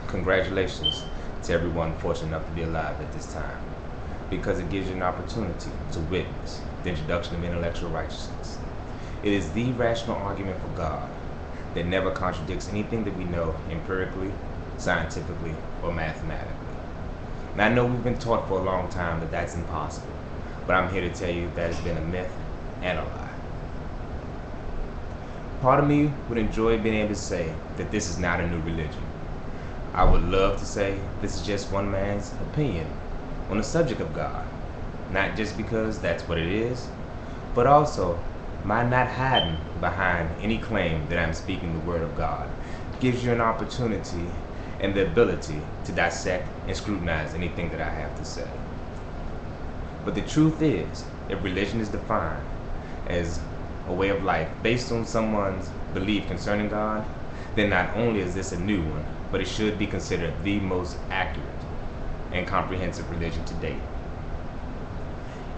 congratulations to everyone fortunate enough to be alive at this time, because it gives you an opportunity to witness the introduction of intellectual righteousness. It is the rational argument for God that never contradicts anything that we know empirically, scientifically, or mathematically. Now, I know we've been taught for a long time that that's impossible, but I'm here to tell you that it's been a myth and a lie. Part of me would enjoy being able to say that this is not a new religion. I would love to say this is just one man's opinion on the subject of God, not just because that's what it is, but also my not hiding behind any claim that I'm speaking the word of God gives you an opportunity and the ability to dissect and scrutinize anything that I have to say. But the truth is, if religion is defined as a way of life based on someone's belief concerning God, then not only is this a new one, but it should be considered the most accurate and comprehensive religion to date.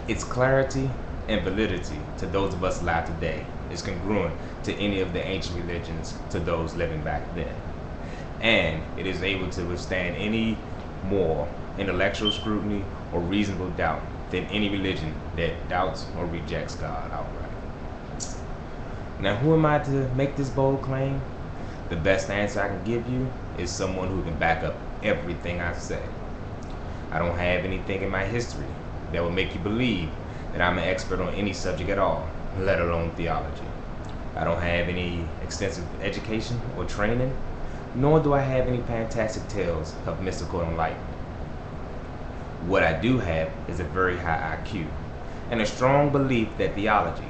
Its clarity and validity to those of us alive today is congruent to any of the ancient religions to those living back then. And it is able to withstand any more intellectual scrutiny or reasonable doubt than any religion that doubts or rejects God outright. Now, who am I to make this bold claim? The best answer I can give you is someone who can back up everything I say. I don't have anything in my history that will make you believe that I'm an expert on any subject at all, let alone theology. I don't have any extensive education or training, nor do I have any fantastic tales of mystical enlightenment. What I do have is a very high IQ and a strong belief that theology,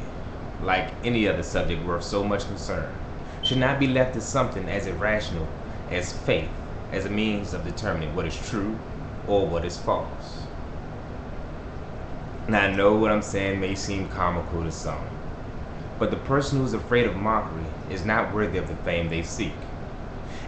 like any other subject worth so much concern, should not be left as something as irrational as faith, as a means of determining what is true or what is false. Now, I know what I'm saying may seem comical to some, but the person who's afraid of mockery is not worthy of the fame they seek.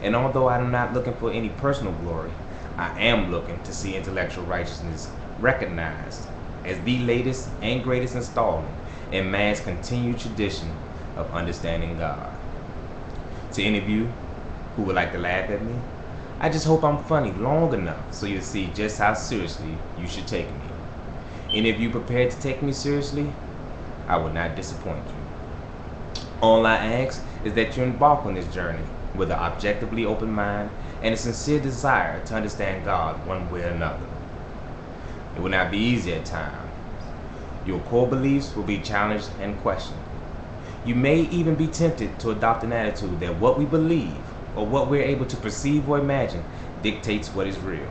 And although I'm not looking for any personal glory, I am looking to see intellectual righteousness recognized as the latest and greatest installment in man's continued tradition of understanding God. To any of you who would like to laugh at me, I just hope I'm funny long enough so you'll see just how seriously you should take me. Any of you prepared to take me seriously, I will not disappoint you. All I ask is that you embark on this journey with an objectively open mind and a sincere desire to understand God one way or another. It will not be easy at times. Your core beliefs will be challenged and questioned. You may even be tempted to adopt an attitude that what we believe or what we're able to perceive or imagine dictates what is real.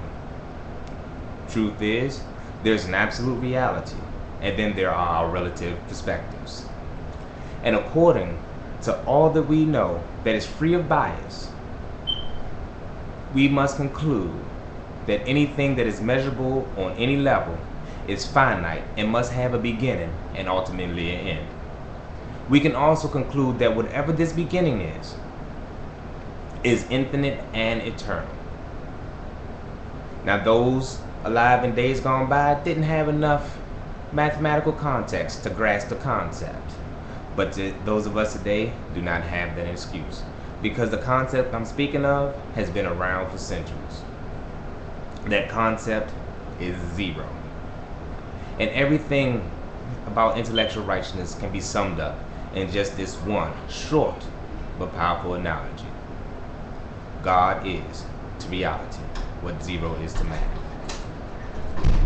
Truth is, there's an absolute reality, and then there are our relative perspectives. And according to all that we know that is free of bias, we must conclude that anything that is measurable on any level is finite and must have a beginning and ultimately an end. We can also conclude that whatever this beginning is infinite and eternal. Now, those alive in days gone by didn't have enough mathematical context to grasp the concept. But those of us today do not have that excuse, because the concept I'm speaking of has been around for centuries. That concept is zero. And everything about intellectual righteousness can be summed up in just this one short but powerful analogy. God is to reality what zero is to man.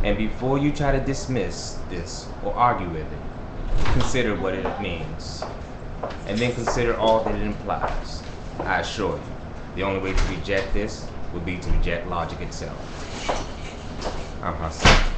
And before you try to dismiss this or argue with it, consider what it means, and then consider all that it implies. I assure you, the only way to reject this would be to reject logic itself. I'm Hassan.